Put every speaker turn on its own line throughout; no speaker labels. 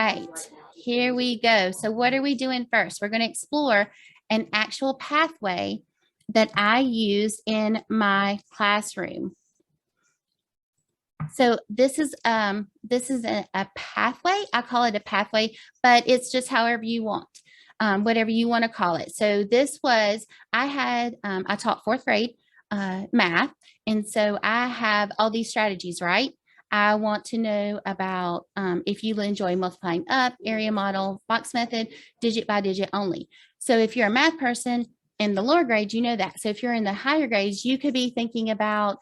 right, here we go. So what are we doing first? We're going to explore an actual pathway that I use in my classroom. So this is a pathway. I call it a pathway, but it's just however you want, whatever you want to call it. So this was, I taught fourth grade math. And so I have all these strategies, right? I want to know about if you enjoy multiplying up, area model, box method, digit by digit only. So if you're a math person in the lower grades, you know that. So if you're in the higher grades, you could be thinking about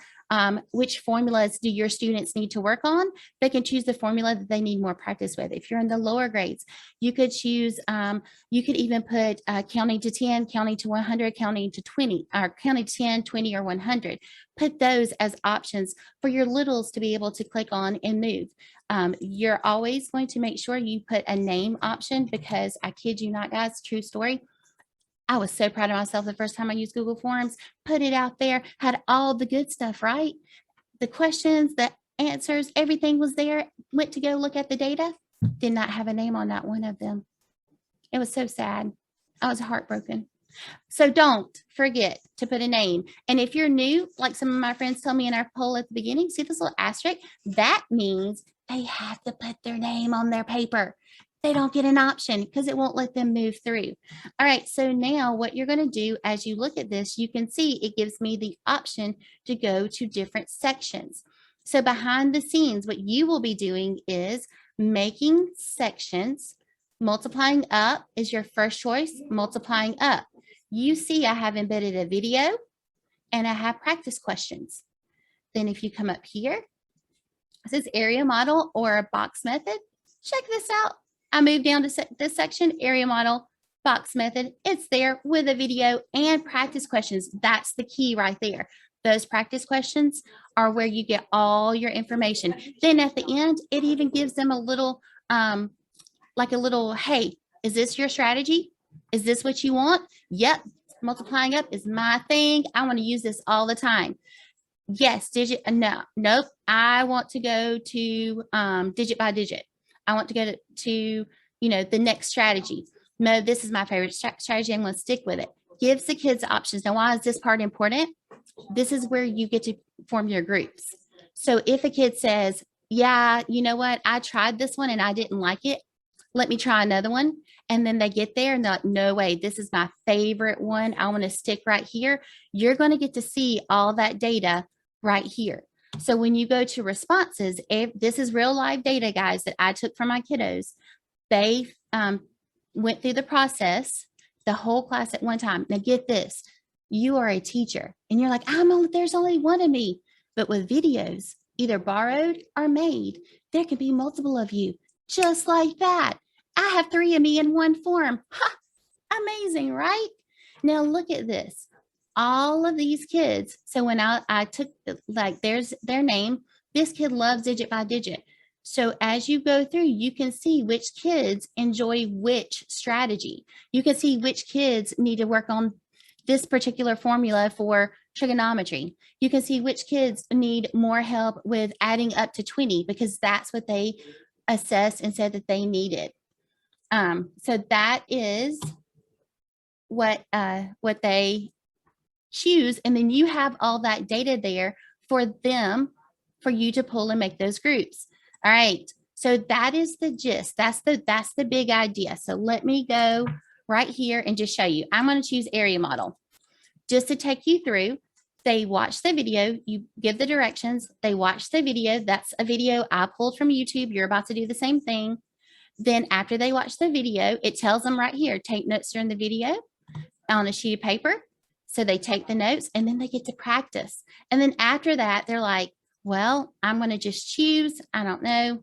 which formulas do your students need to work on. They can choose the formula that they need more practice with. If you're in the lower grades, you could choose, you could even put counting to 10, counting to 100, counting to 20, or counting to 10, 20, or 100. Put those as options for your littles to be able to click on and move. You're always going to make sure you put a name option, because I kid you not, guys, true story. I was so proud of myself the first time I used Google Forms, put it out there, had all the good stuff, right? The questions, the answers, everything was there. Went to go look at the data, did not have a name on not one of them. It was so sad. I was heartbroken. So don't forget to put a name. And if you're new, like some of my friends told me in our poll at the beginning, see this little asterisk? That means they have to put their name on their paper. They don't get an option because it won't let them move through. All right, so now what you're going to do as you look at this, you can see it gives me the option to go to different sections. So behind the scenes, what you will be doing is making sections. Multiplying up is your first choice, multiplying up. You see I have embedded a video and I have practice questions. Then if you come up here, it says area model or a box method. Check this out. I moved down to this section, area model, box method. It's there with a video and practice questions. That's the key right there. Those practice questions are where you get all your information. Then at the end, it even gives them a little, like a little, hey, is this your strategy? Is this what you want? Yep, multiplying up is my thing. I want to use this all the time. Yes, digit, no, nope. I want to go to digit by digit. I want to go to the next strategy. No, this is my favorite strategy. I'm going to stick with it. Gives the kids options. Now, why is this part important? This is where you get to form your groups. So if a kid says, yeah, you know what? I tried this one and I didn't like it. Let me try another one. And then they get there and they're like, no way, this is my favorite one. I want to stick right here. You're going to get to see all that data right here. So when you go to responses, this is real live data, guys, that I took from my kiddos. They went through the process, the whole class at one time. Now get this, you are a teacher and you're like, there's only one of me. But with videos, either borrowed or made, there can be multiple of you, just like that. I have 3 of me in one form. Ha! Amazing, right? Now look at this. All of these kids. So when I took, like, there's their name. This kid loves digit by digit. So as you go through, you can see which kids enjoy which strategy. You can see which kids need to work on this particular formula for trigonometry. You can see which kids need more help with adding up to 20 because that's what they assessed and said that they needed. So that is what they choose. And then you have all that data there for them, for you to pull and make those groups. All right. So that is the gist. That's the big idea. So let me go right here and just show you. I'm going to choose area model just to take you through. They watch the video, you give the directions, they watch the video. That's a video I pulled from YouTube. You're about to do the same thing. Then after they watch the video, it tells them right here, take notes during the video on a sheet of paper. So they take the notes and then they get to practice. And then after that, they're like, well, I'm going to just choose. I don't know.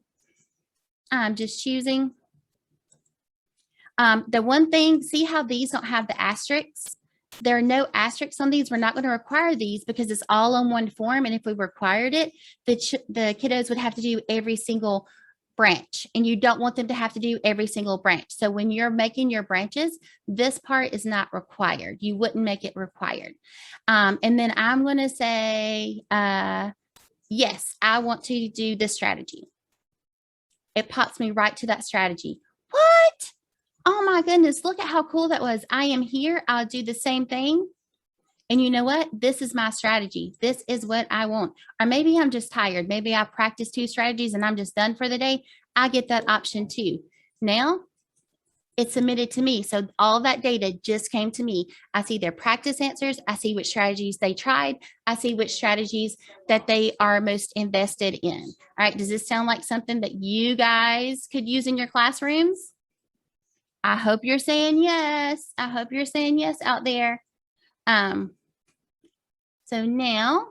I'm just choosing. The one thing, see how these don't have the asterisks? There are no asterisks on these. We're not going to require these because it's all on one form. And if we required it, the kiddos would have to do every single branch, and you don't want them to have to do every single branch. So when you're making your branches, this part is not required. You wouldn't make it required. And then I'm going to say, yes, I want to do this strategy. it pops me right to that strategy. What? Oh my goodness, look at how cool that was. I am here. I'll do the same thing. And you know what? This is my strategy. This is what I want. Or maybe I'm just tired. Maybe I practiced 2 strategies and I'm just done for the day. I get that option too. Now it's submitted to me. So all that data just came to me. I see their practice answers. I see which strategies they tried. I see which strategies that they are most invested in. All right. Does this sound like something that you guys could use in your classrooms? I hope you're saying yes. I hope you're saying yes out there. So now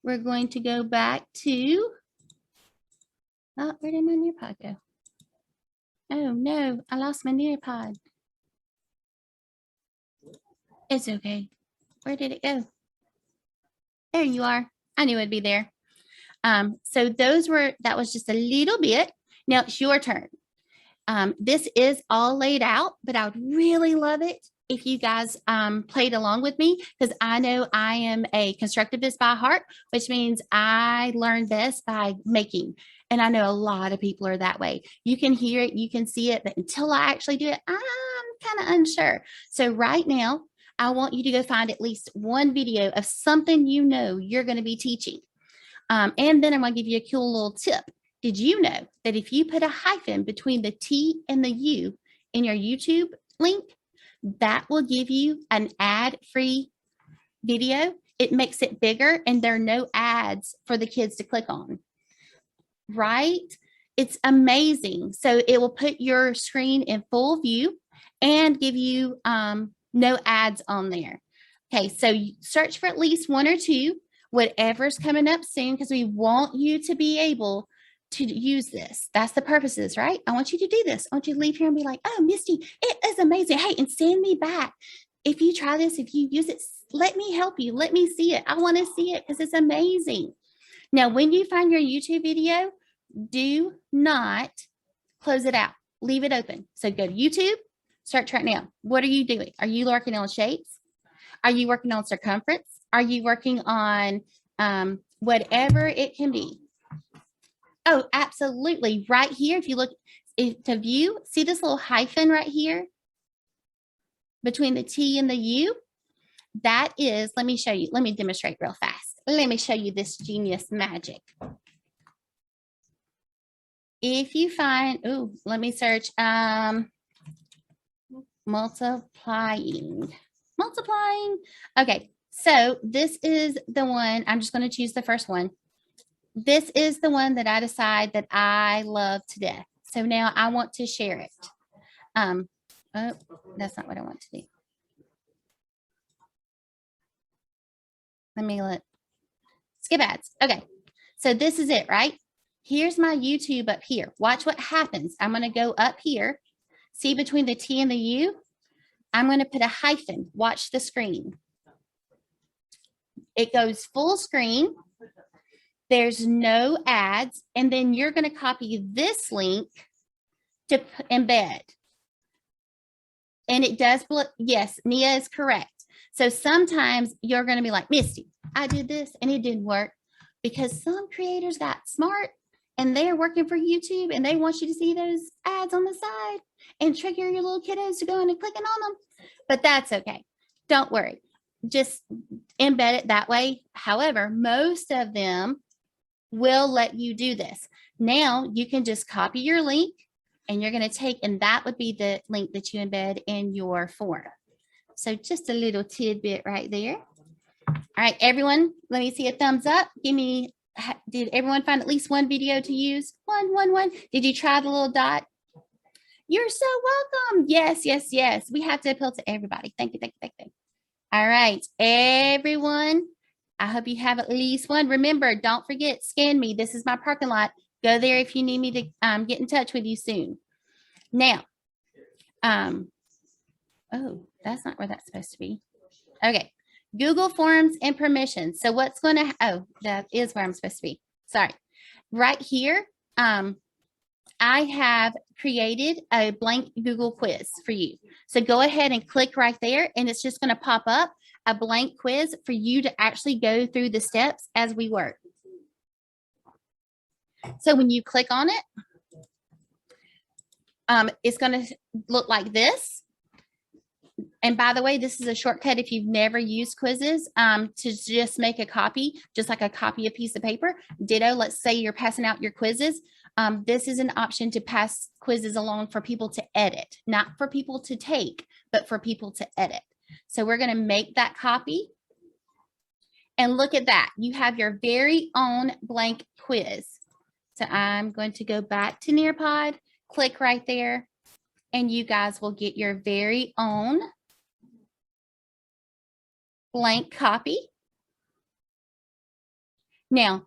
we're going to go back to, oh, where did my Nearpod go? Oh no, I lost my Nearpod. It's okay. Where did it go? There you are. I knew it'd be there. So that was just a little bit. Now it's your turn. This is all laid out, but I would really love it if you guys played along with me, because I know I am a constructivist by heart, which means I learn best by making. And I know a lot of people are that way. You can hear it, you can see it, but until I actually do it, I'm kind of unsure. So right now, I want you to go find at least one video of something you know you're going to be teaching. And then I'm going to give you a cool little tip. Did you know that if you put a hyphen between the T and the U in your YouTube link, that will give you an ad-free video? It makes it bigger and there are no ads for the kids to click on, right? It's amazing. So it will put your screen in full view and give you no ads on there. Okay, so you search for at least 1 or 2, whatever's coming up soon, because we want you to be able to use this. That's the purposes, right? I want you to do this. I want you to leave here and be like, oh, Misty, it is amazing. Hey, and send me back. If you try this, if you use it, let me help you. Let me see it. I want to see it because it's amazing. Now, when you find your YouTube video, do not close it out. Leave it open. So go to YouTube, search right now. What are you doing? Are you working on shapes? Are you working on circumference? Are you working on whatever it can be? Oh, absolutely. Right here, if you look to view, see this little hyphen right here between the T and the U? That is, let me show you. Let me demonstrate real fast. Let me show you this genius magic. If you find, oh, let me search multiplying. Okay, so this is the one. I'm just going to choose the first one. This is the one that I decide that I love to death. So now I want to share it. Oh, that's not what I want to do. Let me skip ads. Okay, so this is it, right? Here's my YouTube up here. Watch what happens. I'm going to go up here. See between the T and the U? I'm going to put a hyphen. Watch the screen. It goes full screen. There's no ads. And then you're going to copy this link to embed. And it does, yes, Nia is correct. So sometimes you're going to be like, Misty, I did this and it didn't work because some creators got smart and they're working for YouTube and they want you to see those ads on the side and trigger your little kiddos to go in and clicking on them. But that's okay. Don't worry. Just embed it that way. However, most of them will let you do this. Now you can just copy your link and you're going to take, and that would be the link that you embed in your form. So just a little tidbit right there. All right, everyone, let me see a thumbs up. Give me, did everyone find at least one video to use? One. Did you try the little dot? You're so welcome. Yes. We have to appeal to everybody. Thank you. All right, everyone. I hope you have at least one. Remember, don't forget, scan me. This is my parking lot. Go there if you need me to get in touch with you soon. Now, oh, that's not where that's supposed to be. Okay, Google Forms and permissions. So what's going to, oh, that is where I'm supposed to be. Sorry. Right here, I have created a blank Google quiz for you. So go ahead and click right there, and it's just going to pop up a blank quiz for you to actually go through the steps as we work. So when you click on it, It's going to look like this. And by the way, this is a shortcut if you've never used quizzes, to just make a copy, just like a copy of a piece of paper. Ditto, let's say you're passing out your quizzes. This is an option to pass quizzes along for people to edit, not for people to take, but for people to edit. So we're going to make that copy. And look at that. You have your very own blank quiz. So I'm going to go back to Nearpod, click right there, and you guys will get your very own blank copy. Now,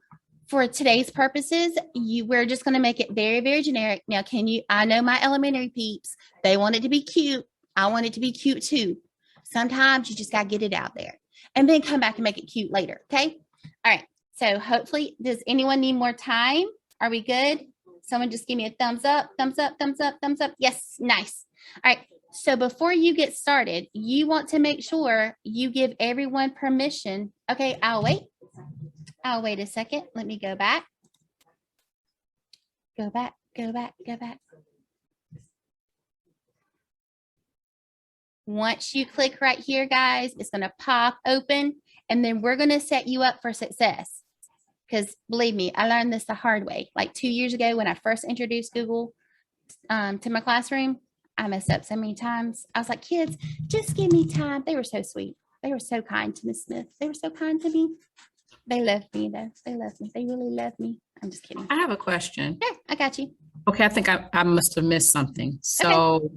for today's purposes, we're just going to make it very, very generic. Now, I know my elementary peeps, they want it to be cute. I want it to be cute too. Sometimes you just got to get it out there and then come back and make it cute later. Okay. All right. So hopefully, does anyone need more time? Are we good? Someone just give me a thumbs up, thumbs up, thumbs up, thumbs up. Yes. Nice. All right. So before you get started, you want to make sure you give everyone permission. Okay. I'll wait. I'll wait a second. Let me go back. Go back, go back, go back. Once you click right here, guys, it's going to pop open, and then we're going to set you up for success. Because believe me, I learned this the hard way. Like 2 years ago when I first introduced Google to my classroom, I messed up so many times. I was like, kids, just give me time. They were so sweet. They were so kind to Miss Smith. They were so kind to me. They love me, though. They love me. They really love me. I'm just kidding.
I have a question.
Yeah, I got you.
Okay, I think I must have missed something. So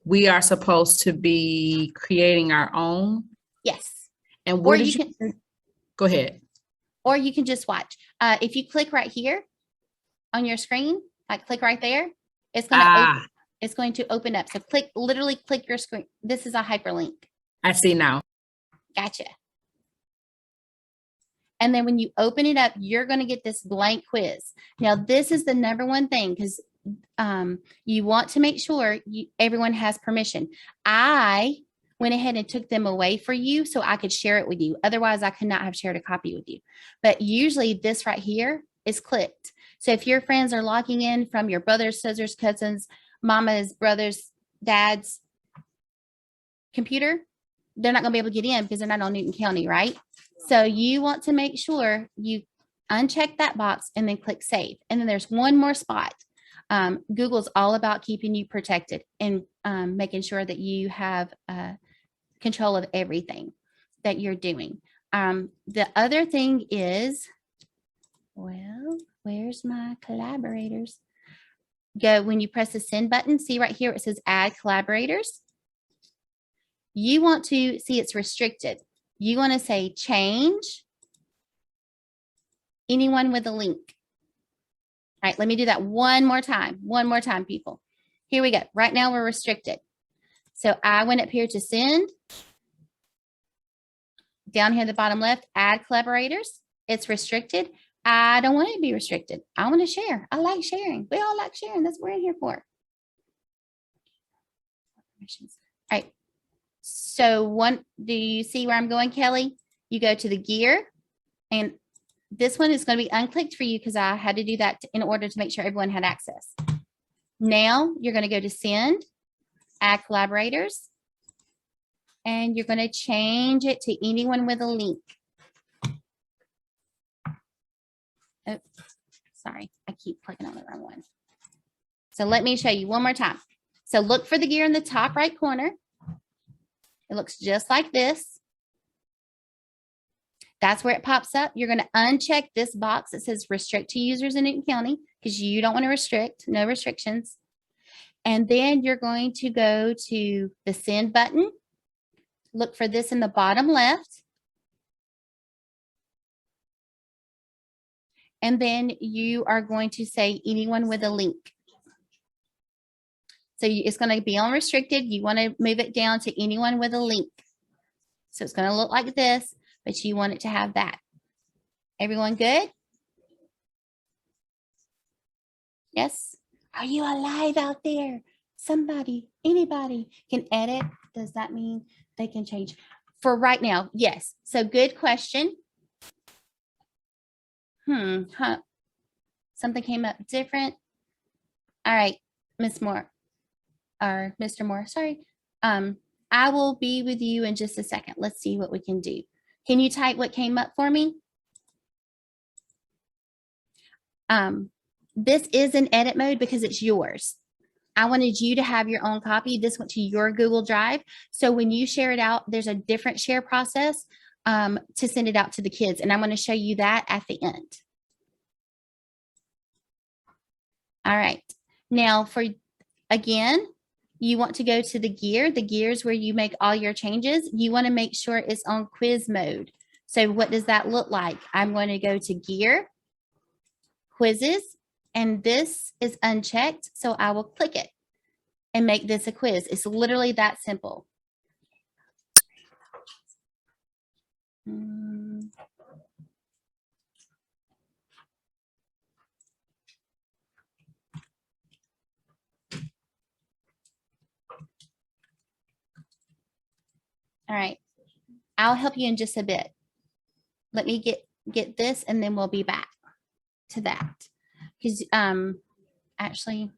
we are supposed to be creating our own?
Yes.
And where did you go ahead?
Or you can just watch. If you click right here on your screen, like click right there, it's going to open up. So literally click your screen. This is a hyperlink.
I see now.
Gotcha. And then when you open it up, you're going to get this blank quiz. Now, this is the number one thing because you want to make sure everyone has permission. I went ahead and took them away for you so I could share it with you. Otherwise, I could not have shared a copy with you. But usually this right here is clicked. So if your friends are logging in from your brothers, sisters, cousins, mama's, brothers, dad's computer, they're not going to be able to get in because they're not on Newton County, right? So you want to make sure you uncheck that box and then click save. And then there's one more spot. Google's all about keeping you protected and making sure that you have control of everything that you're doing. The other thing is, well, where's my collaborators? Go when you press the send button, see right here, it says add collaborators. You want to see it's restricted. You want to say change anyone with a link. All right, let me do that one more time. One more time, people. Here we go. Right now we're restricted. So I went up here to send. Down here at the bottom left, add collaborators. It's restricted. I don't want it to be restricted. I want to share. I like sharing. We all like sharing. That's what we're in here for. All right. So do you see where I'm going, Kelly? You go to the gear, and this one is going to be unclicked for you because I had to do that in order to make sure everyone had access. Now you're going to go to send, add collaborators, and you're going to change it to anyone with a link. Oh, sorry, I keep clicking on the wrong one. So let me show you one more time. So look for the gear in the top right corner. It looks just like this. That's where it pops up. You're going to uncheck this box that says restrict to users in Newton County because you don't want to restrict, no restrictions. And then you're going to go to the send button. Look for this in the bottom left. And then you are going to say anyone with a link. So it's going to be on restricted. You want to move it down to anyone with a link. So it's going to look like this, but you want it to have that. Everyone good? Yes? Are you alive out there? Somebody, anybody can edit. Does that mean they can change? For right now, yes. So good question. Something came up different. All right, Miss Moore. or Mr. Moore, sorry. I will be with you in just a second. Let's see what we can do. Can you type what came up for me? This is in edit mode because it's yours. I wanted you to have your own copy. This went to your Google Drive. So when you share it out, there's a different share process to send it out to the kids. And I'm going to show you that at the end. All right. Now again, you want to go to the gear. The gear is where you make all your changes. You want to make sure it's on quiz mode. So what does that look like? I'm going to go to gear, quizzes, and this is unchecked. So I will click it and make this a quiz. It's literally that simple. All right, I'll help you in just a bit. Let me get this and then we'll be back to that. Because actually,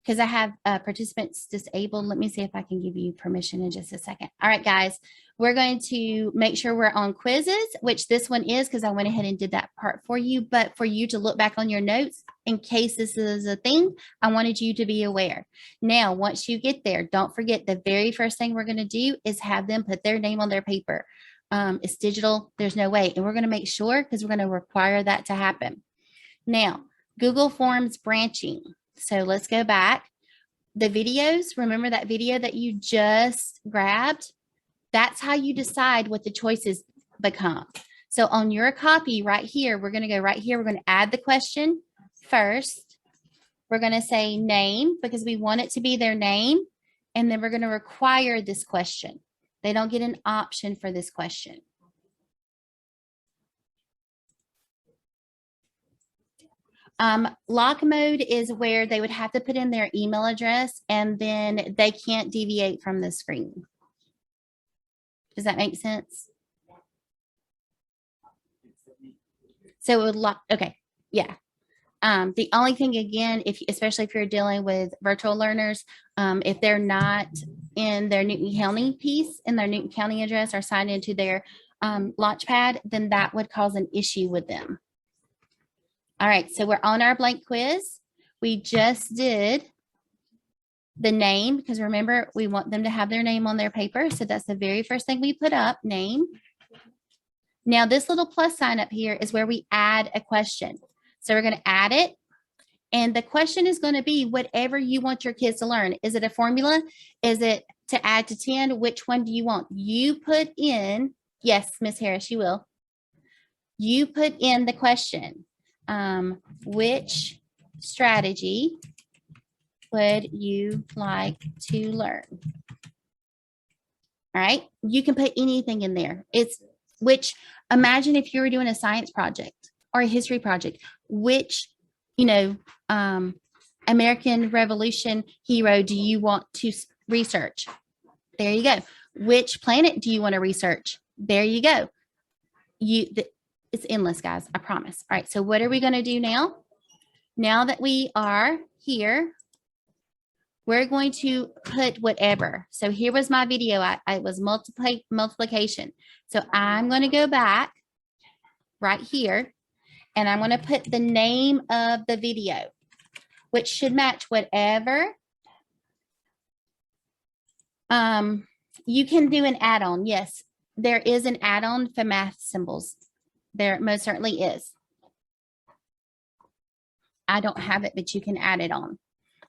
because I have participants disabled. Let me see if I can give you permission in just a second. All right, guys, we're going to make sure we're on quizzes, which this one is because I went ahead and did that part for you. But for you to look back on your notes, in case this is a thing, I wanted you to be aware. Now, once you get there, don't forget the very first thing we're going to do is have them put their name on their paper. It's digital. There's no way. And we're going to make sure because we're going to require that to happen. Now, Google Forms branching. So let's go back. The videos, remember that video that you just grabbed? That's how you decide what the choices become. So on your copy right here, we're going to go right here. We're going to add the question first. We're going to say name because we want it to be their name. And then we're going to require this question. They don't get an option for this question. Lock mode is where they would have to put in their email address and then they can't deviate from the screen. Does that make sense? So it would lock, okay, yeah. The only thing again, especially if you're dealing with virtual learners, if they're not in their Newton County piece, in their Newton County address or signed into their Launchpad, then that would cause an issue with them. All right, so we're on our blank quiz. We just did the name because remember, we want them to have their name on their paper. So that's the very first thing we put up, name. Now this little plus sign up here is where we add a question. So we're going to add it. And the question is going to be whatever you want your kids to learn. Is it a formula? Is it to add to 10? Which one do you want? You put in, yes, Miss Harris, you will. You put in the question. Which strategy would you like to learn? All right, you can put anything in there. It's which, imagine if you were doing a science project or a history project, which, American Revolution hero do you want to research? There you go. Which planet do you want to research? There you go. It's endless, guys. I promise. All right. So what are we going to do now? Now that we are here, we're going to put whatever. So here was my video. It was multiplication. So I'm going to go back right here and I'm going to put the name of the video, which should match whatever. You can do an add-on. Yes, there is an add-on for math symbols. There most certainly is. I don't have it, but you can add it on.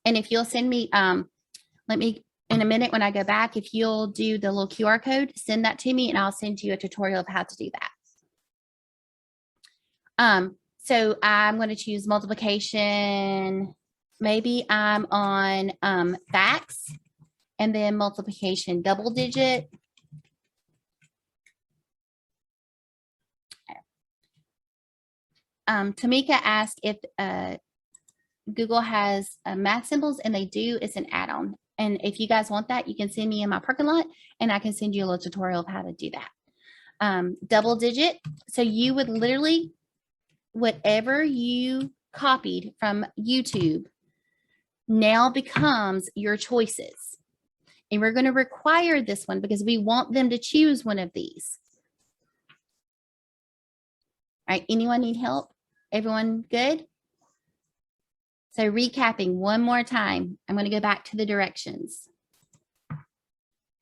And if you'll send me, let me, in a minute when I go back, if you'll do the little QR code, send that to me and I'll send you a tutorial of how to do that. So I'm going to choose multiplication. Maybe I'm on facts and then multiplication double digit. Tamika asked if Google has math symbols, and they do. It's an add-on. And if you guys want that, you can send me in my parking lot and I can send you a little tutorial of how to do that. Double digit. So you would literally, whatever you copied from YouTube, now becomes your choices. And we're going to require this one because we want them to choose one of these. All right, anyone need help? Everyone good? So recapping one more time, I'm going to go back to the directions.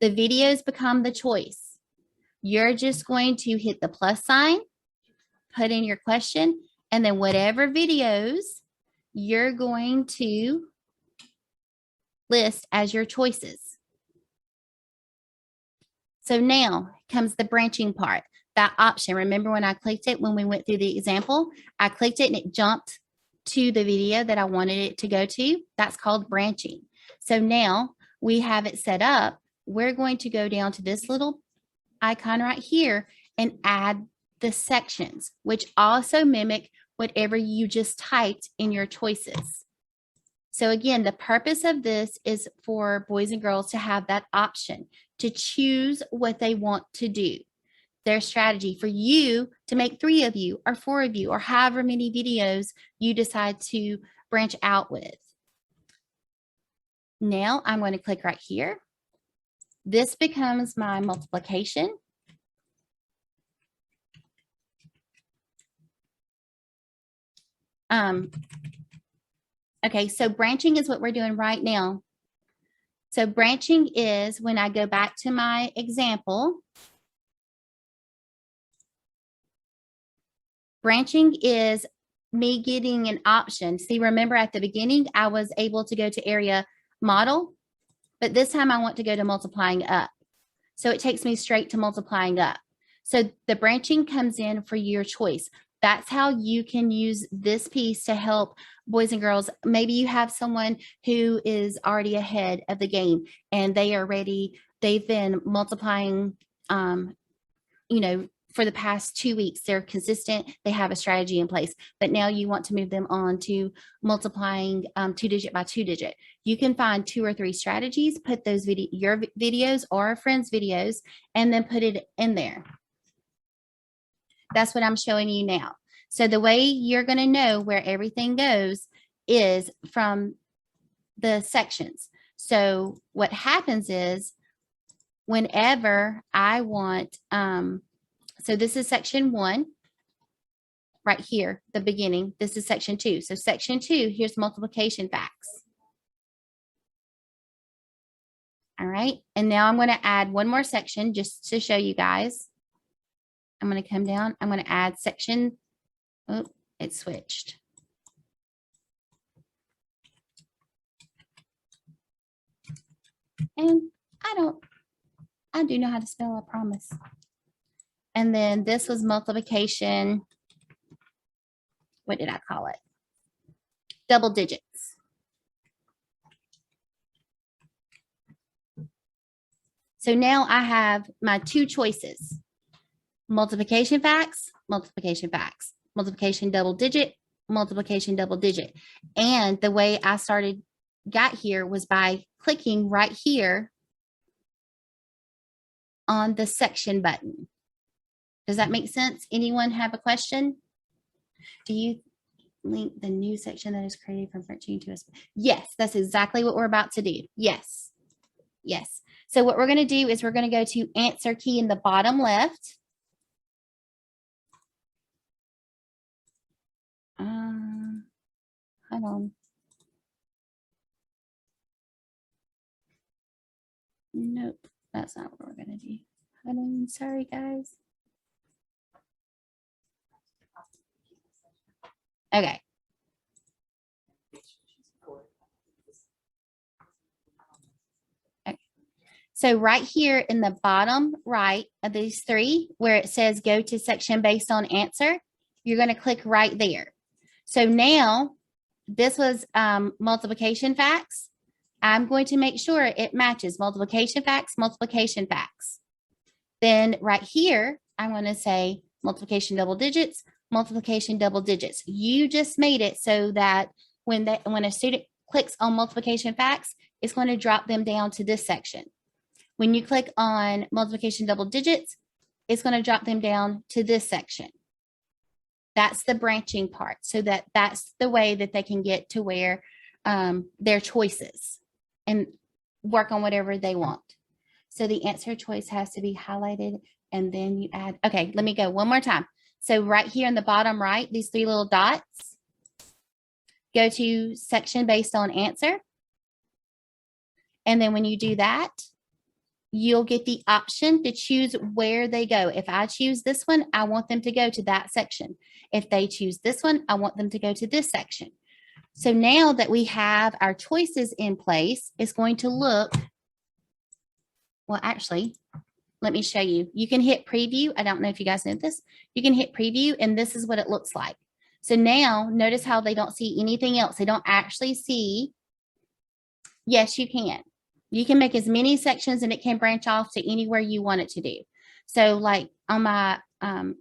The videos become the choice. You're just going to hit the plus sign, put in your question, and then whatever videos you're going to list as your choices. So now comes the branching part, that option. Remember when I clicked it, when we went through the example, I clicked it and it jumped to the video that I wanted it to go to. That's called branching. So now we have it set up. We're going to go down to this little icon right here and add the sections, which also mimic whatever you just typed in your choices. So again, the purpose of this is for boys and girls to have that option to choose what they want to do. Their strategy for you to make 3 of you or 4 of you or however many videos you decide to branch out with. Now I'm going to click right here. This becomes my multiplication. Okay, so branching is what we're doing right now. So branching is when I go back to my example. Branching is me getting an option. See, remember at the beginning, I was able to go to area model, but this time I want to go to multiplying up. So it takes me straight to multiplying up. So the branching comes in for your choice. That's how you can use this piece to help boys and girls. Maybe you have someone who is already ahead of the game and they are ready. They've been multiplying, for the past 2 weeks. They're consistent. They have a strategy in place, but now you want to move them on to multiplying 2-digit by 2-digit. You can find 2 or 3 strategies, put those your videos or a friend's videos, and then put it in there. That's what I'm showing you now. So the way you're going to know where everything goes is from the sections. So what happens is whenever I want, so this is section 1 right here, the beginning. This is section 2. So section 2, here's multiplication facts. All right. And now I'm going to add one more section just to show you guys. I'm going to come down. I'm going to add section. Oh, it switched. And I do know how to spell, I promise. And then this was multiplication. What did I call it? Double digits. So now I have my 2 choices. Multiplication facts, multiplication facts, multiplication double digit, multiplication double digit. And the way I got here was by clicking right here on the section button. Does that make sense? Anyone have a question? Do you link the new section that is created from branching to us? Yes, that's exactly what we're about to do. Yes. Yes. So what we're going to do is we're going to go to answer key in the bottom left. Hold on. Nope, that's not what we're going to do. Hold on. Sorry, guys. Okay. So right here in the bottom right of these 3, where it says go to section based on answer, you're going to click right there. So now this was multiplication facts. I'm going to make sure it matches multiplication facts, multiplication facts. Then right here, I'm going to say multiplication double digits, multiplication double digits. You just made it so that when a student clicks on multiplication facts, it's going to drop them down to this section. When you click on multiplication double digits, it's going to drop them down to this section. That's the branching part. So that's the way that they can get to where their choices and work on whatever they want. So the answer choice has to be highlighted, and then you add, okay, let me go one more time. So right here in the bottom right, these 3 little dots, go to section based on answer. And then when you do that, you'll get the option to choose where they go. If I choose this one, I want them to go to that section. If they choose this one, I want them to go to this section. So now that we have our choices in place, it's going to look, well, actually, let me show you. You can hit preview. I don't know if you guys know this. You can hit preview, and this is what it looks like. So now notice how they don't see anything else. They don't actually see. Yes, you can. You can make as many sections, and it can branch off to anywhere you want it to do. So like on my,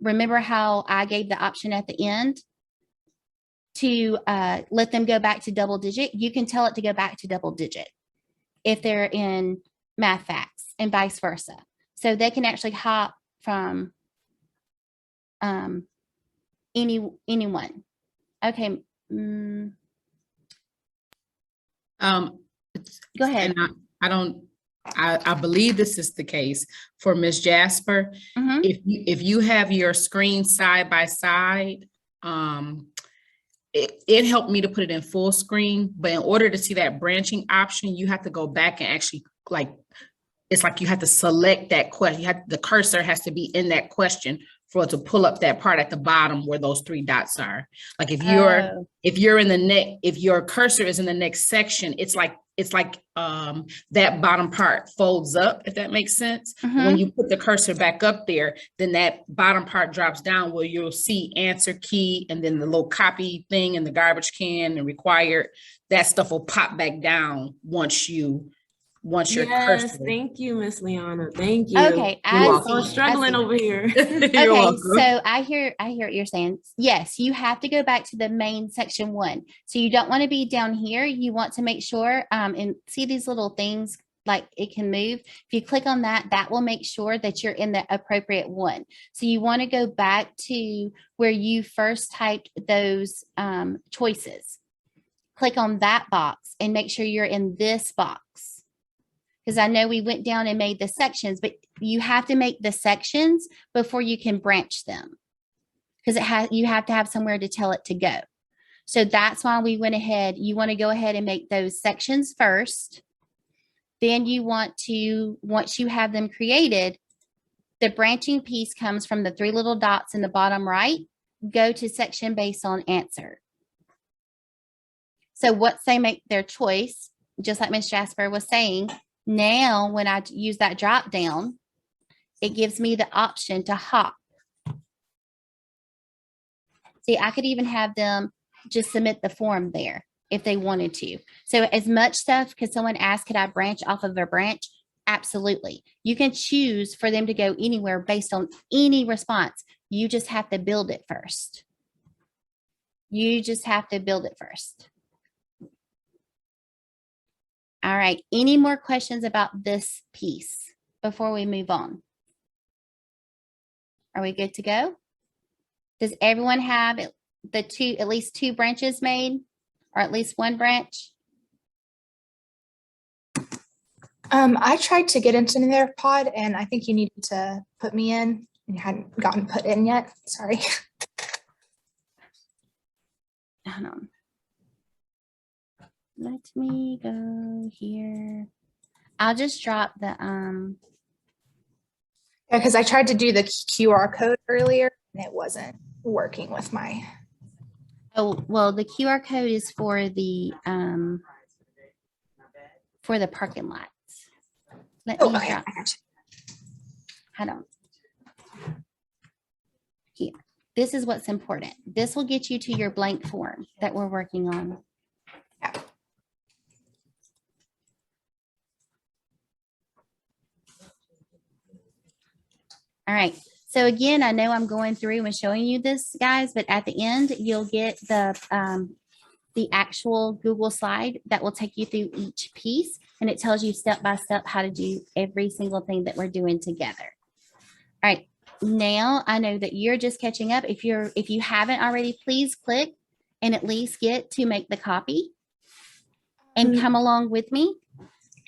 remember how I gave the option at the end to let them go back to double digit? You can tell it to go back to double digit if they're in math facts and vice versa. So they can actually hop from anyone. Okay. Go ahead.
And I believe this is the case for Ms. Jasper.
Mhm.
If you have your screen side by side, it helped me to put it in full screen, but in order to see that branching option, you have to go back and actually it's like you have to select that question. The cursor has to be in that question for it to pull up that part at the bottom where those 3 dots are. Like if you're in the if your cursor is in the next section, it's like that bottom part folds up, if that makes sense.
Mhm.
When you put the cursor back up there, then that bottom part drops down where you'll see answer key, and then the little copy thing and the garbage can and required, that stuff will pop back down once your
Yes,
cursor.
thank you, Miss Liana. Thank you.
Okay,
I
I
was
see.
struggling over here.
You're
Okay,
welcome.
so I hear what you're saying. Yes, you have to go back to the main section 1. So you don't want to be down here. You want to make sure and see these little things like it can move. If you click on that, that will make sure that you're in the appropriate one. So you want to go back to where you first typed those choices. Click on that box and make sure you're in this box. Because I know we went down and made the sections, but you have to make the sections before you can branch them, because you have to have somewhere to tell it to go. So that's why we went ahead. You want to go ahead and make those sections first. Then you want to, once you have them created, the branching piece comes from the 3 little dots in the bottom right. Go to section based on answer. So once they make their choice, just like Ms. Jasper was saying, now when I use that drop down, it gives me the option to hop. See, I could even have them just submit the form there if they wanted to. So as much stuff, because someone asked, could I branch off of a branch? Absolutely. You can choose for them to go anywhere based on any response. You just have to build it first. You just have to build it first. All right. Any more questions about this piece before we move on? Are we good to go? Does everyone have at least 2 branches made, or at least 1 branch?
I tried to get into their pod, and I think you needed to put me in, and you hadn't gotten put in yet. Sorry.
Hold on. Let me go here. I'll just drop the
Yeah, because I tried to do the QR code earlier, and it wasn't working with my.
oh, well, the QR code is for the parking lots. Let me
Okay.
drop. Hold on. Here. This is what's important. This will get you to your blank form that we're working on.
Yeah.
All right. So again, I know I'm going through and showing you this, guys, but at the end, you'll get the actual Google slide that will take you through each piece, and it tells you step by step how to do every single thing that we're doing together. All right. Now I know that you're just catching up. If you haven't already, please click and at least get to make the copy. and come along with me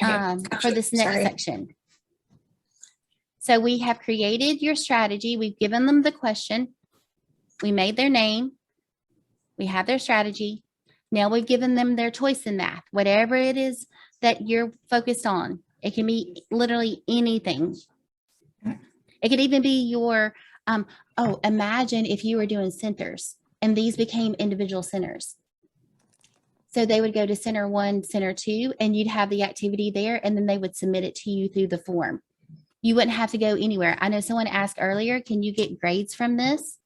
Okay,
for
gotcha.
this next
Sorry.
section. So we have created your strategy. We've given them the question. We made their name. We have their strategy. Now we've given them their choice in math, whatever it is that you're focused on. It can be literally anything. It could even be your, imagine if you were doing centers and these became individual centers. So they would go to center 1, center 2, and you'd have the activity there, and then they would submit it to you through the form. You wouldn't have to go anywhere. I know someone asked earlier, can you get grades from this?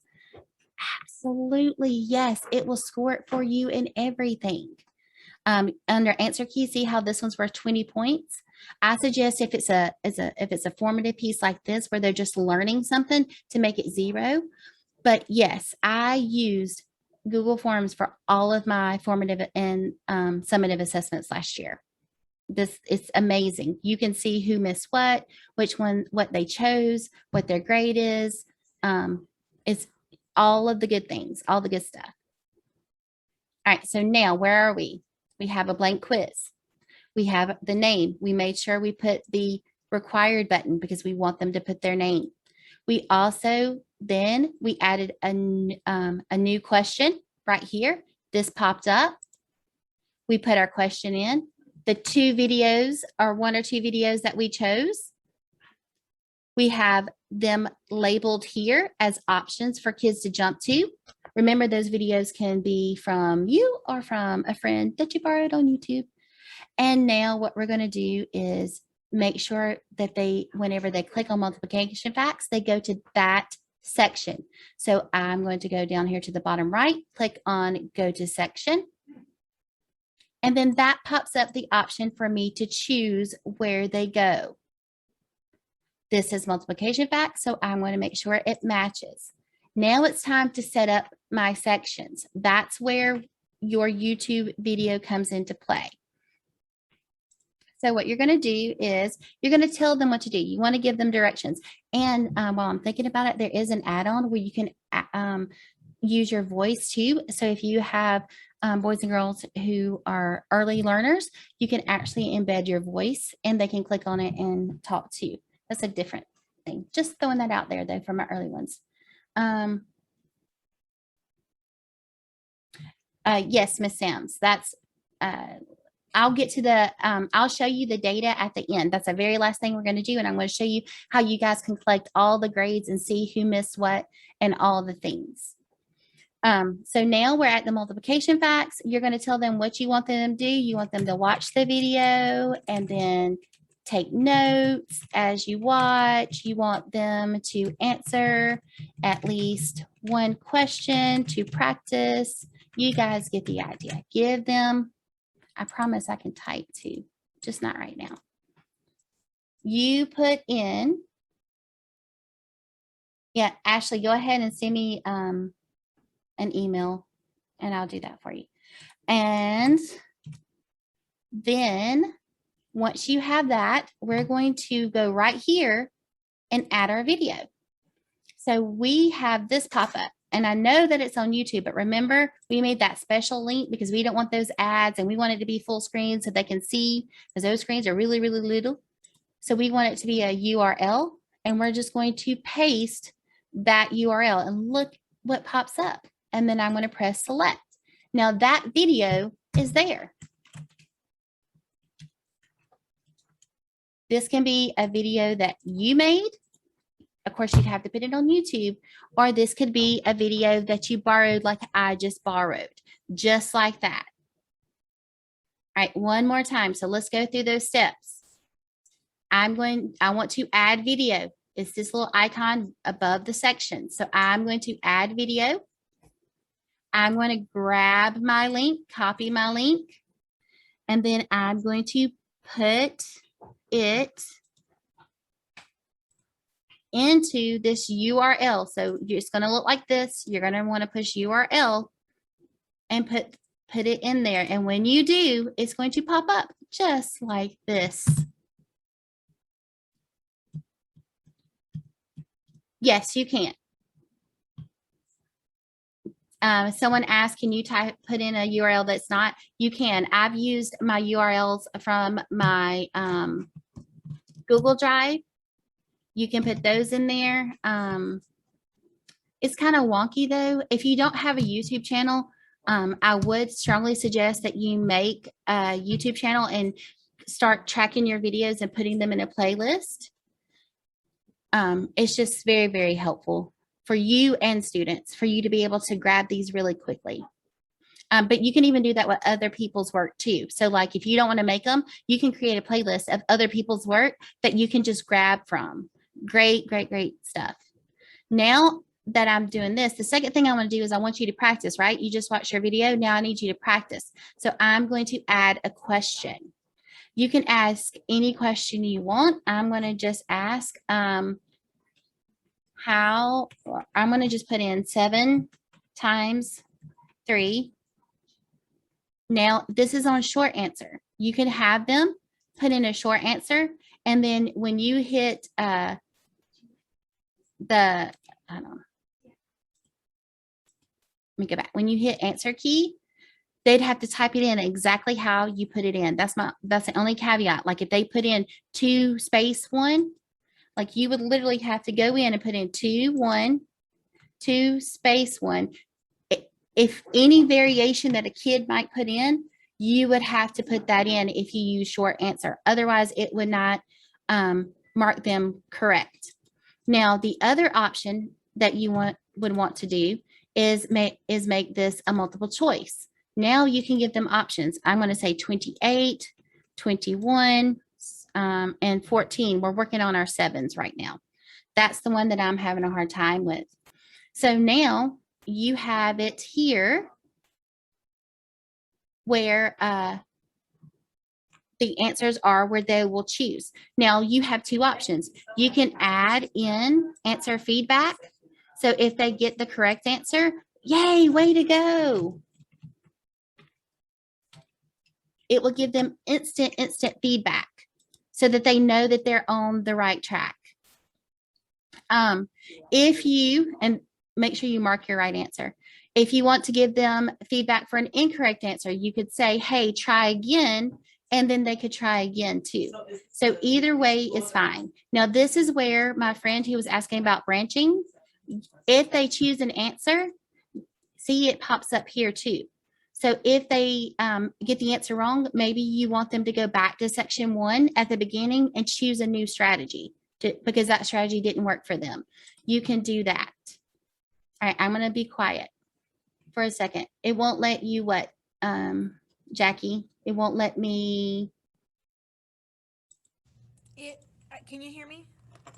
Absolutely, yes. It will score it for you in everything. Under answer key, see how this one's worth 20 points. I suggest if it's a formative piece like this where they're just learning something, to make it 0. But yes, I used Google Forms for all of my formative and summative assessments last year. This is amazing. You can see who missed what, which one, what they chose, what their grade is. It's all of the good things, all the good stuff. All right, so now where are we? We have a blank quiz. We have the name. We made sure we put the required button because we want them to put their name. We also then we added a new question right here. This popped up. We put our question in. The 2 videos or 1 or 2 videos that we chose. We have them labeled here as options for kids to jump to. Remember, those videos can be from you or from a friend that you borrowed on YouTube. And now what we're going to do is make sure that whenever they click on multiplication facts, they go to that section. So I'm going to go down here to the bottom right, click on go to section. And then that pops up the option for me to choose where they go. This is multiplication facts, so I'm going to make sure it matches. Now it's time to set up my sections. That's where your YouTube video comes into play. So what you're going to do is you're going to tell them what to do. You want to give them directions. And while I'm thinking about it, there is an add-on where you can use your voice too. So if you have boys and girls who are early learners, you can actually embed your voice and they can click on it and talk to you. That's a different thing. Just throwing that out there though for my early ones. Yes, Miss Sams, that's I'll get to the, I'll show you the data at the end. That's the very last thing we're going to do. And I'm going to show you how you guys can collect all the grades and see who missed what and all the things. So now we're at the multiplication facts. You're going to tell them what you want them to do. You want them to watch the video and then take notes as you watch. You want them to answer at least 1 question to practice. You guys get the idea. Give them, I promise I can type too, just not right now. You put in, yeah, Ashley, go ahead and send me an email and I'll do that for you. And then once you have that, we're going to go right here and add our video. So we have this pop up. And I know that it's on YouTube, but remember we made that special link because we don't want those ads and we want it to be full screen so they can see, because those screens are really, really little. So we want it to be a URL and we're just going to paste that URL and look what pops up. And then I'm going to press select. Now that video is there. This can be a video that you made. Of course, you'd have to put it on YouTube, or this could be a video that you borrowed like I just borrowed, just like that. All right, one more time. So let's go through those steps. I want to add video. It's this little icon above the section. So I'm going to add video. I'm going to grab my link, copy my link, and then I'm going to put it into this URL. So it's going to look like this. You're going to want to push URL and put it in there. And when you do, it's going to pop up just like this. Yes, you can. Someone asked, can you put in a URL that's not? You can. I've used my URLs from my Google Drive. You can put those in there. It's kind of wonky though. If you don't have a YouTube channel, I would strongly suggest that you make a YouTube channel and start tracking your videos and putting them in a playlist. It's just very, very helpful for you and students for you to be able to grab these really quickly. But you can even do that with other people's work too. So like if you don't want to make them, you can create a playlist of other people's work that you can just grab from. Great, great, great stuff. Now that I'm doing this, the second thing I want to do is I want you to practice, right? You just watched your video. Now I need you to practice. So I'm going to add a question. You can ask any question you want. I'm going to just ask I'm going to just put in 7 times 3. Now this is on short answer. You can have them put in a short answer. And then when you hit let me go back. When you hit answer key, they'd have to type it in exactly how you put it in. That's the only caveat. Like if they put in 2 space 1, like you would literally have to go in and put in 2 1 2 space 1. If any variation that a kid might put in, you would have to put that in if you use short answer. Otherwise, it would not mark them correct. Now, the other option that you would want to do is make this a multiple choice. Now you can give them options. I'm going to say 28, 21, and 14. We're working on our 7s right now. That's the one that I'm having a hard time with. So now you have it here where the answers are where they will choose. Now you have 2 options. You can add in answer feedback. So if they get the correct answer, yay, way to go. It will give them instant feedback so that they know that they're on the right track. If you, and make sure you mark your right answer. If you want to give them feedback for an incorrect answer, you could say, hey, try again, and then they could try again too. So either way is fine. Now, this is where my friend who was asking about branching, if they choose an answer, see it pops up here too. So if they get the answer wrong, maybe you want them to go back to section 1 at the beginning and choose a new strategy because that strategy didn't work for them. You can do that. All right, I'm going to be quiet for a second. It won't let you what, Jackie? It won't let me.
Can you hear me?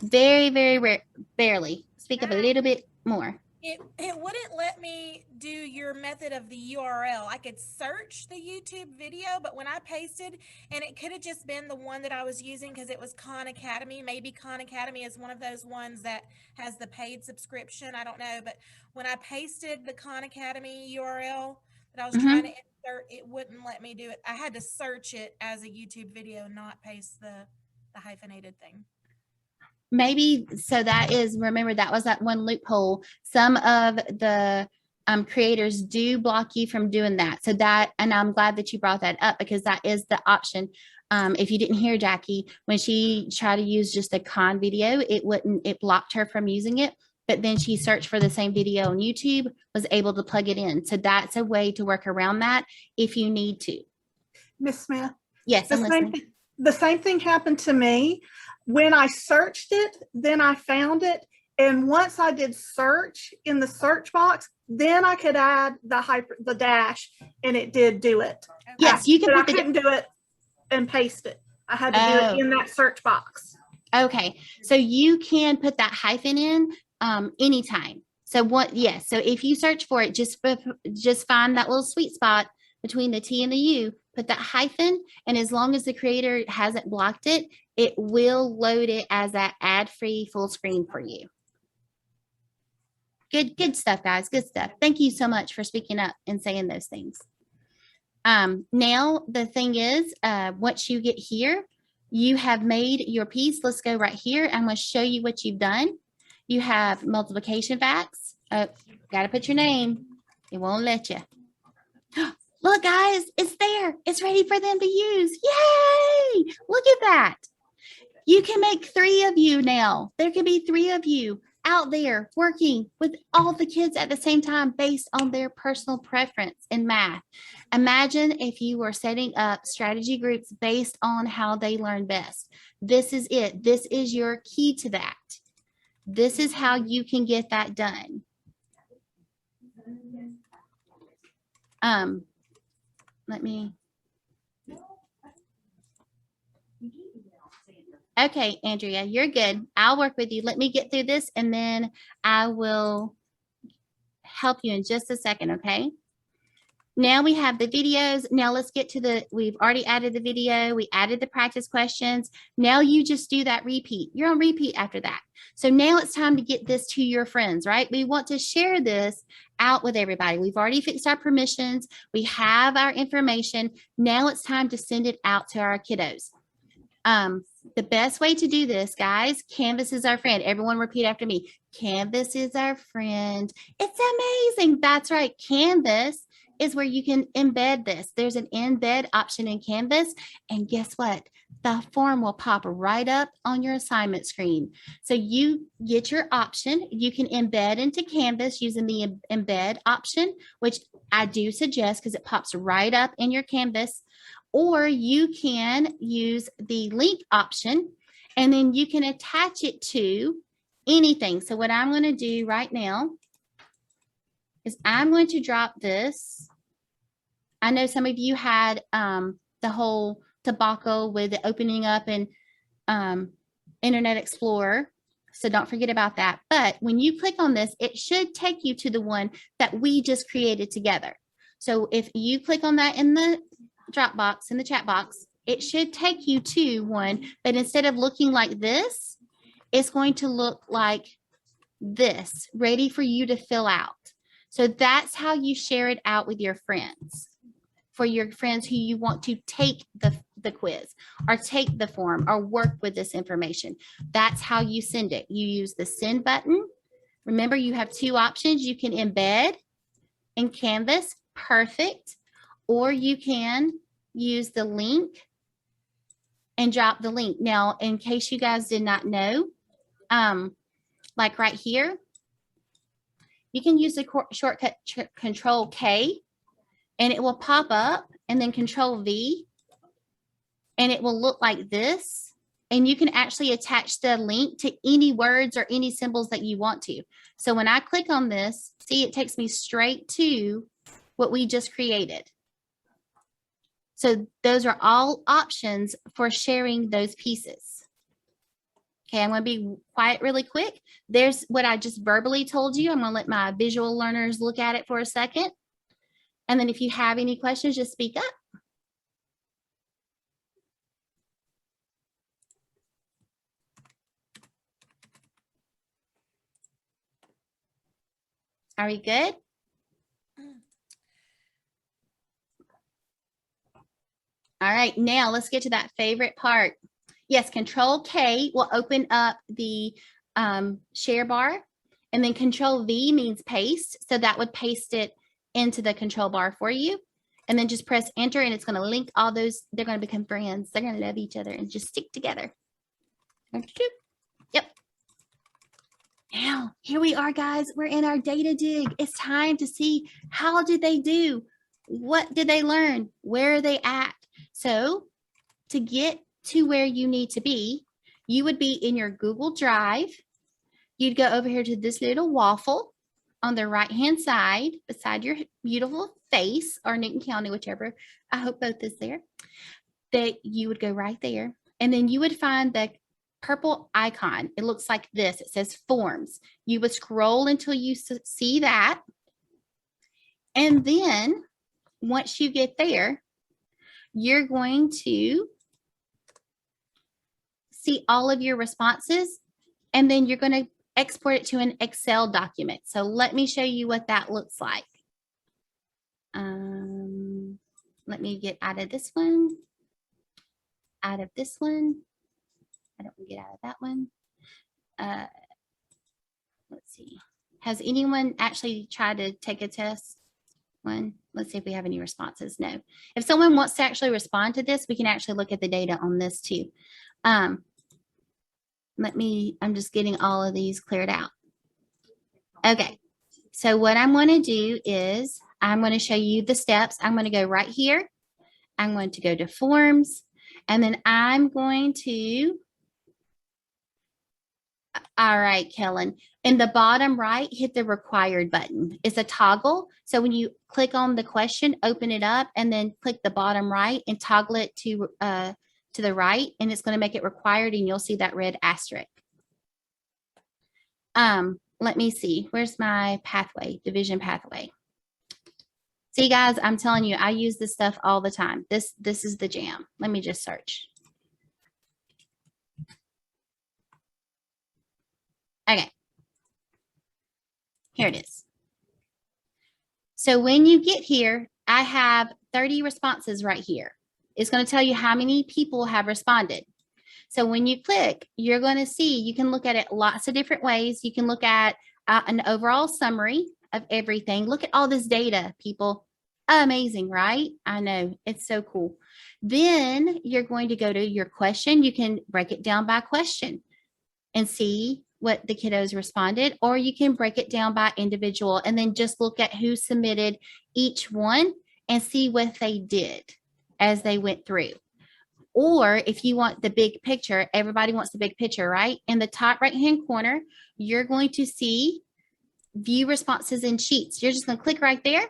Very, very barely. Speak up a little bit more.
It wouldn't let me do your method of the URL. I could search the YouTube video, but when I pasted, and it could have just been the one that I was using because it was Khan Academy. Maybe Khan Academy is one of those ones that has the paid subscription. I don't know, but when I pasted the Khan Academy URL that I was trying to insert, it wouldn't let me do it. I had to search it as a YouTube video, not paste the hyphenated thing.
Maybe, so that is, remember that was that one loophole. Some of the creators do block you from doing that. So that, and I'm glad that you brought that up because that is the option. If you didn't hear Jackie, when she tried to use just a Khan video, it blocked her from using it. But then she searched for the same video on YouTube, was able to plug it in. So that's a way to work around that if you need to.
Miss Smith?
Yes, I'm listening.
The same thing happened to me. When I searched it, then I found it. And once I did search in the search box, then I could add the dash, and it did do it.
Yes, you can.
But I couldn't do it and paste it. I had to do it in that search box.
Okay, so you can put that hyphen in anytime. So what? Yes. So if you search for it, just find that little sweet spot between the T and the U. Put that hyphen, and as long as the creator hasn't blocked it, it will load it as that ad-free full screen for you. Good stuff, guys. Good stuff. Thank you so much for speaking up and saying those things. Now, the thing is, once you get here, you have made your piece. Let's go right here. I'm going to show you what you've done. You have multiplication facts. Got to put your name. It won't let you. Look, guys, it's there. It's ready for them to use. Yay! Look at that. You can make 3 of you now. There can be 3 of you out there working with all the kids at the same time based on their personal preference in math. Imagine if you were setting up strategy groups based on how they learn best. This is it. This is your key to that. This is how you can get that done. Let me. Okay, Andrea, you're good. I'll work with you. Let me get through this and then I will help you in just a second, okay? Now we have the videos. Now let's get to we've already added the video. We added the practice questions. Now you just do that repeat. You're on repeat after that. So now it's time to get this to your friends, right? We want to share this out with everybody. We've already fixed our permissions. We have our information. Now it's time to send it out to our kiddos. The best way to do this, guys, Canvas is our friend. Everyone repeat after me. Canvas is our friend. It's amazing. That's right. Canvas is where you can embed this. There's an embed option in Canvas. And guess what? The form will pop right up on your assignment screen. So you get your option. You can embed into Canvas using the embed option, which I do suggest because it pops right up in your Canvas. Or you can use the link option and then you can attach it to anything. So what I'm going to do right now is I'm going to drop this. I know some of you had the whole debacle with the opening up in Internet Explorer. So don't forget about that. But when you click on this, it should take you to the one that we just created together. So if you click on that in the Dropbox, in the chat box, it should take you to one, but instead of looking like this, it's going to look like this, ready for you to fill out. So that's how you share it out with your friends, for your friends who you want to take the quiz or take the form or work with this information. That's how you send it. You use the send button. Remember, you have 2 options. You can embed in Canvas, perfect, or you can use the link and drop the link. Now, in case you guys did not know, like right here, you can use the shortcut Control K and it will pop up, and then Control V and it will look like this. And you can actually attach the link to any words or any symbols that you want to. So when I click on this, see, it takes me straight to what we just created. So those are all options for sharing those pieces. Okay, I'm going to be quiet really quick. There's what I just verbally told you. I'm going to let my visual learners look at it for a second. And then if you have any questions, just speak up. Are we good? All right, now let's get to that favorite part. Yes, Control K will open up the share bar, and then Control V means paste. So that would paste it into the control bar for you. And then just press enter and it's going to link all those. They're going to become friends. They're going to love each other and just stick together. Yep. Now, here we are, guys. We're in our data dig. It's time to see how did they do? What did they learn? Where are they at? So to get to where you need to be, you would be in your Google Drive. You'd go over here to this little waffle on the right-hand side beside your beautiful face, or Newton County, whichever. I hope both is there. That you would go right there. And then you would find the purple icon. It looks like this. It says forms. You would scroll until you see that. And then once you get there, you're going to see all of your responses, and then you're going to export it to an Excel document. So let me show you what that looks like. Let me get out of this one, out of this one. I don't want to get out of that one. Let's see. Has anyone actually tried to take a test one. Let's see if we have any responses. No. If someone wants to actually respond to this, we can actually look at the data on this too. I'm just getting all of these cleared out. Okay. So what I'm going to do is I'm going to show you the steps. I'm going to go right here. I'm going to go to forms, and then I'm going to, all right, Kellen, in the bottom right, hit the required button. It's a toggle. So when you click on the question, open it up, and then click the bottom right and toggle it to the right, and it's going to make it required, and you'll see that red asterisk. Let me see. Where's my pathway, division pathway? See, guys, I'm telling you, I use this stuff all the time. This is the jam. Let me just search. Okay. Here it is. So when you get here, I have 30 responses right here. It's going to tell you how many people have responded. So when you click, you're going to see, you can look at it lots of different ways. You can look at an overall summary of everything. Look at all this data, people. Amazing, right? I know, it's so cool. Then you're going to go to your question. You can break it down by question and see what the kiddos responded, or you can break it down by individual and then just look at who submitted each one and see what they did as they went through. Or if you want the big picture, everybody wants the big picture, right? In the top right-hand corner, you're going to see view responses in sheets. You're just going to click right there,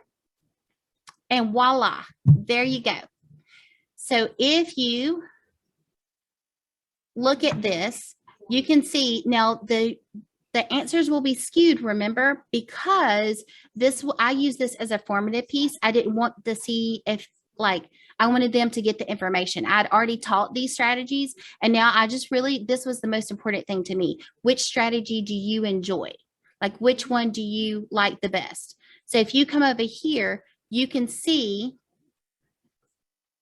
and voila, there you go. So if you look at this, you can see now the answers will be skewed, remember, because I use this as a formative piece. I didn't want to see if, like, I wanted them to get the information. I'd already taught these strategies, and now I just really, this was the most important thing to me. Which strategy do you enjoy? Like, which one do you like the best? So if you come over here, you can see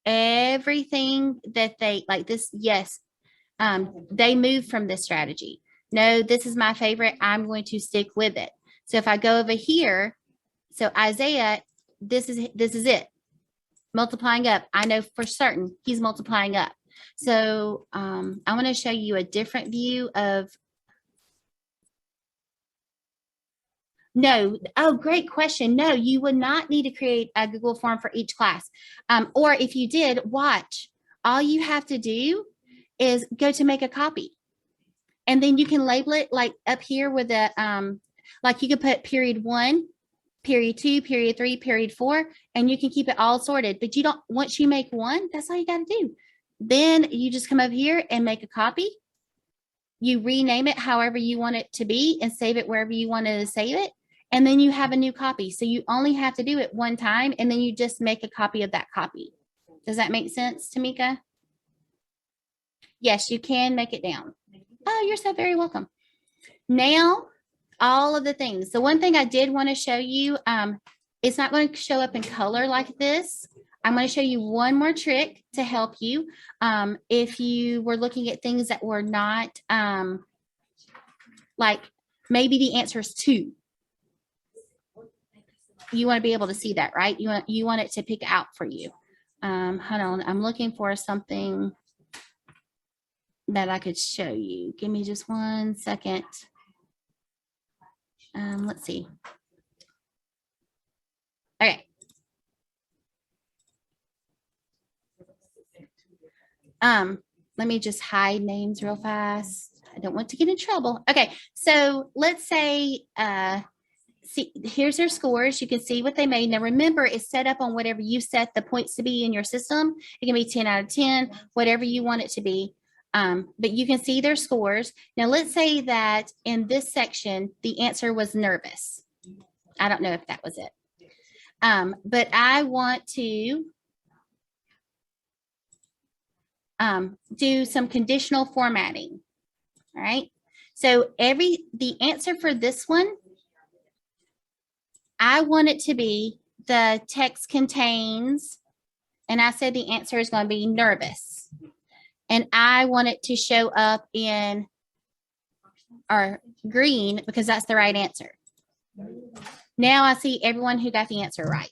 everything that they like this. Yes, they move from this strategy. No, this is my favorite. I'm going to stick with it. So if I go over here, so Isaiah, this is it. Multiplying up. I know for certain he's multiplying up. So I want to show you a different view of. No. Oh, great question. No, you would not need to create a Google form for each class. Or if you did, watch. All you have to do is go to make a copy. And then you can label it like up here with a, like you could put period 1, period 2, period 3, period 4, and you can keep it all sorted. But you don't, once you make one, that's all you got to do. Then you just come over here and make a copy. You rename it however you want it to be and save it wherever you want to save it. And then you have a new copy. So you only have to do it one time, and then you just make a copy of that copy. Does that make sense, Tamika? Yes, you can make it down. Oh, you're so very welcome. Now, all of the things. The one thing I did want to show you, it's not going to show up in color like this. I'm going to show you one more trick to help you. If you were looking at things that were not, like maybe the answer is 2. You want to be able to see that, right? You want it to pick out for you. Hold on, I'm looking for something that I could show you. Give me just 1 second. Let's see. Okay. Let me just hide names real fast. I don't want to get in trouble. Okay, so let's say, see, here's their scores. You can see what they made. Now remember, it's set up on whatever you set the points to be in your system. It can be 10 out of 10, whatever you want it to be. But you can see their scores. Now let's say that in this section, the answer was nervous. I don't know if that was it. But I want to do some conditional formatting. All right. So the answer for this one, I want it to be the text contains, and I said the answer is going to be nervous. And I want it to show up in our green because that's the right answer. Now I see everyone who got the answer right.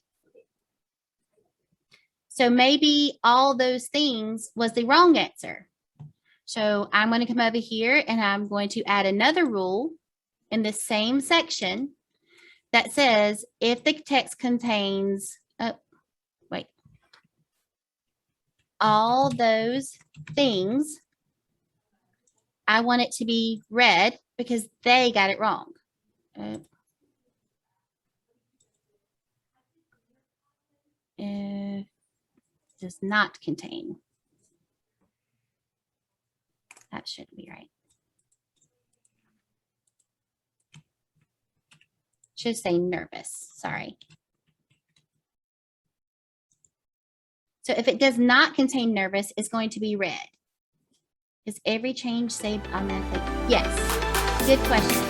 So maybe all those things was the wrong answer. So I'm going to come over here and I'm going to add another rule in the same section that says if the text contains, all those things, I want it to be red because they got it wrong. If does not contain. That shouldn't be right. Should say nervous, sorry. So if it does not contain nervous, it's going to be red. Is every change saved automatically? Yes, good question.